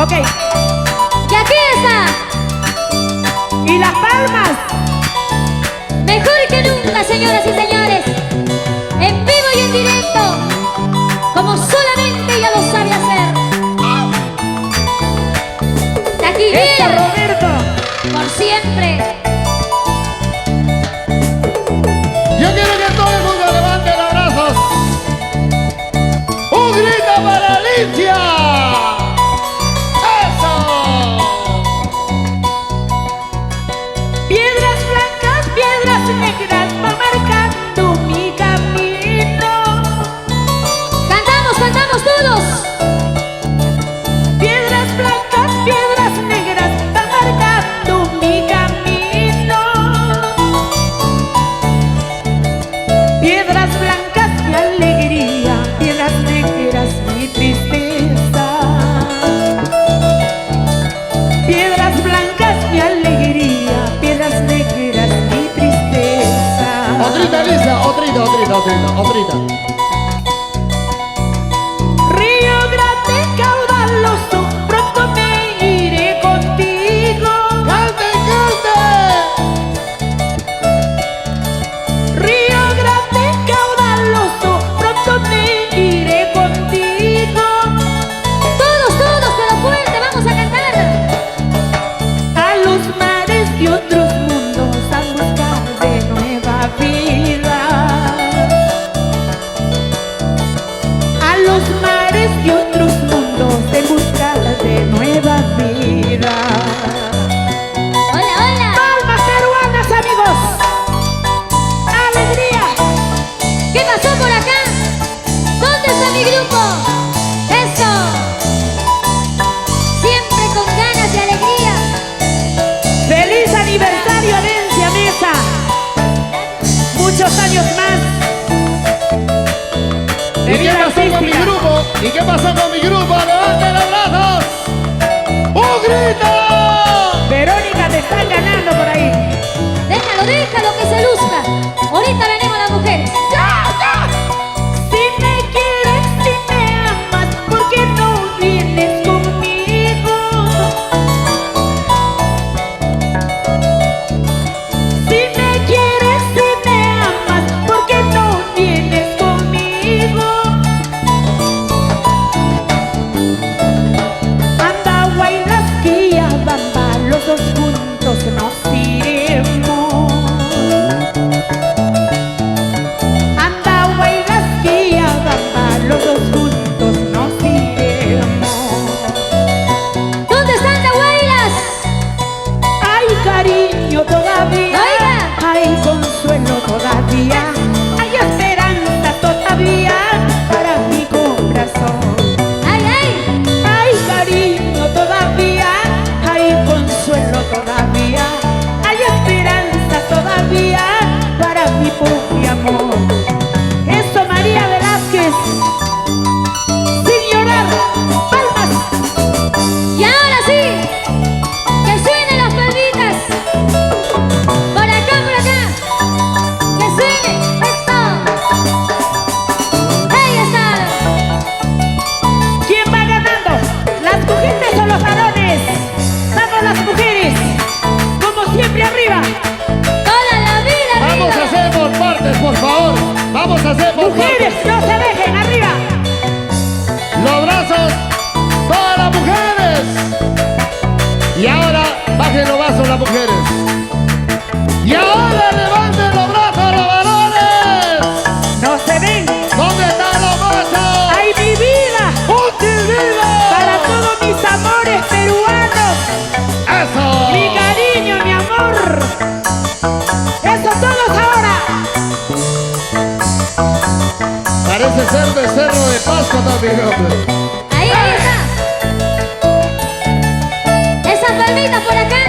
Ok. Y aquí está, Y las palmas. mejor que nunca, señoras y señores, en vivo y en directo, como solamente ella lo sabe hacer. De aquí Eso, viene, Roberto. por siempre. Yo quiero que todo el mundo levante los brazos. ¡Un grito para Alicia! ¡Eso! Piedras blancas, piedras negras, va marcando mi camino. Cantamos, cantamos todos. Piedras blancas, piedras negras, va marcando mi camino. Piedras blancas, mi alegría, piedras negras, mi tristeza. Piedras blancas, mi alegría, piedras negras, mi tristeza. Otrita, Alicia, otrita. Río grande, caudaloso, pronto me iré contigo. ¡Cante, Río grande, caudaloso, pronto me iré contigo. Todos, todos, pero fuerte, vamos a cantar. A los mares y otros mundos a buscar de nueva vida. A los mares y otros mundos en busca de nueva vida. Hola, hola. Palmas peruanas, amigos. Alegría. ¿Qué pasó por acá? ¿Dónde está mi grupo? Eso. Siempre con ganas y alegría. Feliz aniversario, Herencia Mesa. Muchos años más. ¿Y qué pasó con mi grupo? ¿Y qué pasó con mi grupo? ¡Levanten los brazos! ¡Un grito! Verónica, te están ganando por ahí. Déjalo, déjalo que se luzca. Ahorita venimos las mujeres. Si me quieres, si me amas, ¿por qué no vienes conmigo? Si me quieres, si me amas, ¿por qué no vienes conmigo? Anda, Guaylasquilla, Bamba, los dos juntos nos iremos. Anda, Guaylasquilla, Bamba, los dos juntos nos iremos. ¿Dónde están las huaylas? Hay cariño todavía, Oiga. hay consuelo todavía, hay esperanza todavía para mi corazón. ¡Ay, ay! Hay cariño todavía, hay consuelo todavía, hay esperanza todavía para mi pobre amor. Eso, María Velázquez, sin llorar, palmas. Y ahora sí, que suenen las palmitas. Por acá, que suene esto. Ahí está. ¿Quién va ganando? ¿Las mujeres o los varones? Vamos las mujeres, como siempre arriba. Toda la vida Vamos a arriba. hacer por partes, por favor. Vamos a hacer por Mujeres, partes. no se dejen, arriba. Los brazos, todas las mujeres. Y ahora bajen los brazos las mujeres. Y ahora levanten los brazos los varones. No se ven. ¿Dónde están los machos? ¡Ay, mi vida! ¡Un silbido! Para todos mis amores peruanos. ¡Eso! Mi cariño, mi amor. Eso, todos ahora. Parece ser becerro de Pascua también, hombre. Ahí, ahí está. Esas palmitas por acá.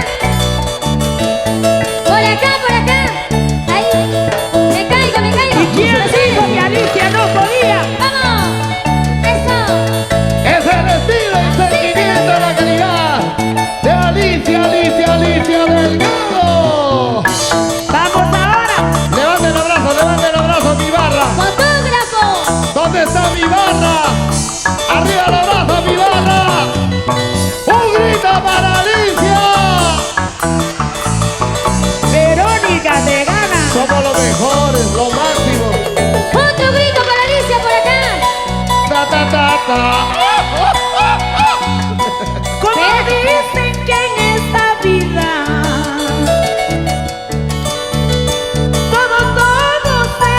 Por acá, por acá. Ahí. Me caigo, me caigo. ¿Y quién dijo que Alicia no podía? ¡Vamos! ¡Eso! Es el estilo y sentimiento de la calidad de Alicia Delgado. Vamos ahora. Levanten los brazos, mi barra. ¡Fotógrafo! ¿Dónde está mi barra? papá. Como dicen que en esta vida todo se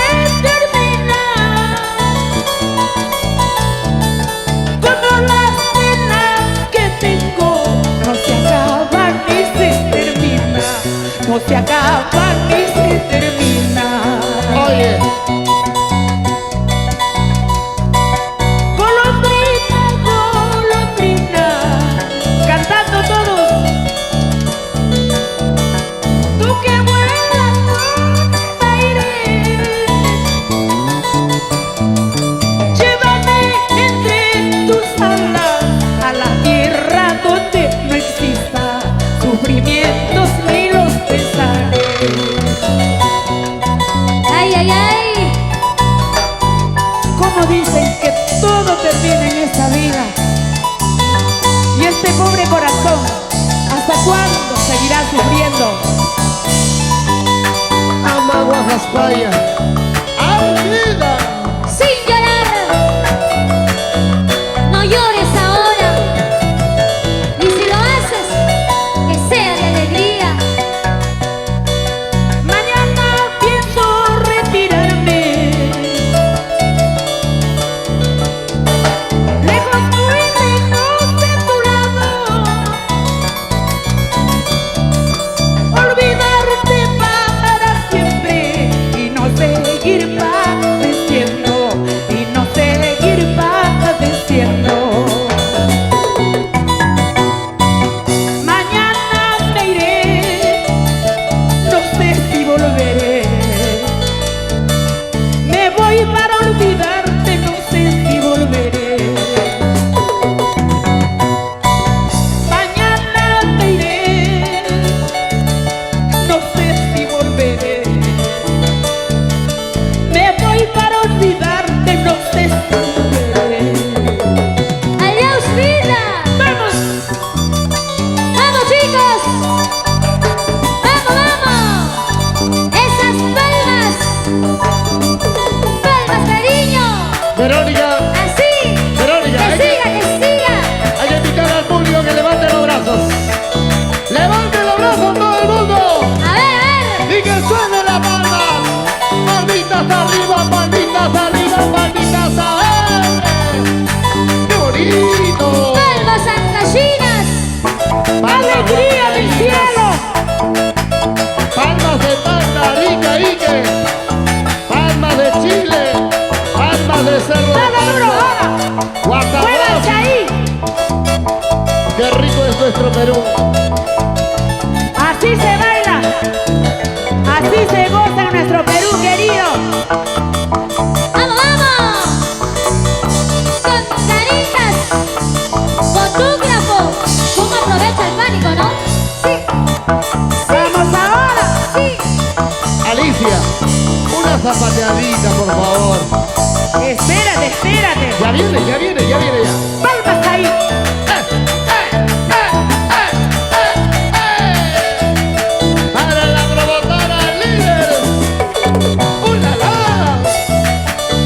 termina, como las penas que tengo no se acaban ni se terminan, no se acaban ni se terminan. Oye, Golondrina, golondrina, cantando todos. Tú que vuelas con aire, llévame entre tus alas a la tierra donde no exista sufrimientos ni los pesares. Ay, ay, ay. Como dicen que todo termina en esta vida. Y este pobre corazón, ¿hasta cuándo seguirá sufriendo? ama Guajaspaya. ¡Alvida! Sin llorar. No llores ahora. Y si lo haces, que sea de alegría. Mañana pienso retirarme, lejos muy lejos de tu lado, olvidarte para siempre y no seguir padeciendo, y no seguir padeciendo. Mañana me iré, no sé si volveré. Me voy para olvidarte, no sé si volveré. Mañana me iré, no sé si volveré. Me voy para olvidarte, no sé si volveré. Adiós, vida. ¡Vamos! Vamos, chicos. Vamos, vamos. Esas palmas. Palmas, cariño. Verónica, Así. Verónica, Que siga, que siga. hay que invitar al público que levante los brazos. ¡Levante los brazos todo el mundo! A ver. ¡Y que suene la palma! ¡Palmitas arriba, palmitas arriba, palmitas abajo! ¡Qué bonito! Palmas, angallinas. ¡Alegría del cielo! Palmas de Tacna, Arica, Ique. Palmas de Chile. Palmas de Cerro ¡Dale duro, Palma. ahora! ¡Muévanse Guataguas. ahí! ¡Qué rico es nuestro Perú! Así se baila, así se goza en nuestro Perú querido. Vamos, vamos. Con caritas. Fotógrafo. ¿Cómo aprovecha el pánico, no? Sí. ¡Vamos ahora! Sí. Alicia, una zapateadita, por favor. Espérate, espérate. Ya viene, ya viene, ya viene ya. Palmas ahí. Para la promotora líder. ¡Una la!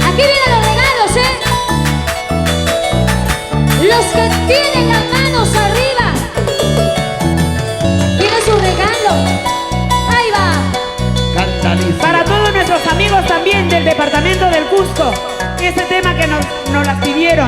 Aquí vienen los regalos, ¿eh? Los que tienen las manos arriba. Tienen su regalo. Ahí va. Canta Alicia. Para todos nuestros amigos también del departamento del Cusco. Ese tema que nos las pidieron.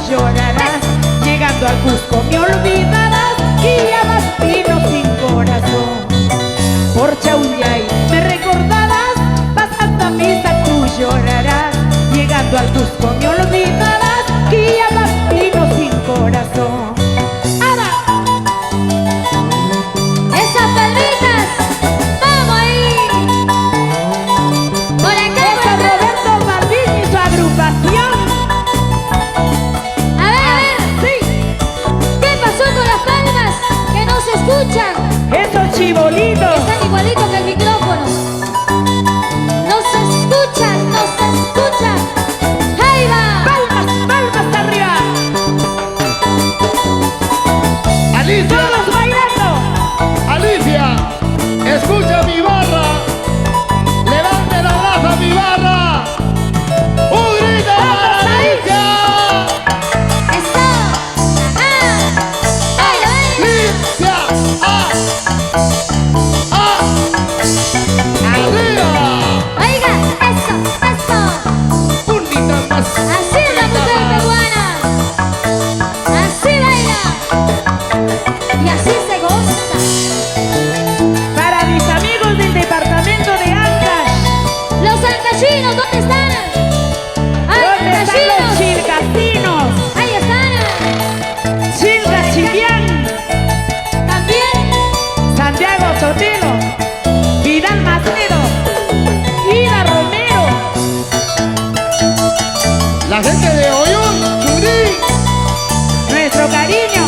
llorarás. Llegando al Cusco me olvidarás y ya vas vino sin corazón. Por Chaullay me recordarás, pasando a misa tú llorarás. Llegando al Cusco me olvidarás y ya vas vino sin corazón. ¡Ahora! Esas palmitas, vamos ahí. Por acá, por San acá. Roberto Martín y su agrupación. A ver, Sí, ¿qué pasó con las palmas? Que no se escuchan. esos chibolitos. Están igualitos que el micrófono. No se escuchan, no se escuchan. ¡Ahí va! Palmas, palmas arriba. Alicia, Todos bailando. Alicia, escucha mi barra. Levante la raza mi barra. ¡Un grito para Alicia! ¡Eso! ¡Ah! ¡Baila, baila! ¡Alicia! ¡Ah! ¡Ah! ¡Arriba! Oiga, eso, eso. ¡Un grito más! Así es la mujer peruana. Así baila. Y así se goza. Para mis amigos del departamento de Ancash. Los ancachinos, ¿dónde están? ¡Ay, ¿Dónde están los ancachinos! chilcasinos? Ahí están. Chilca Chivián, También. Santiago Sotelo, Vidal Macedo, Ida Romero. La gente de Oyón, Churí, Nuestro cariño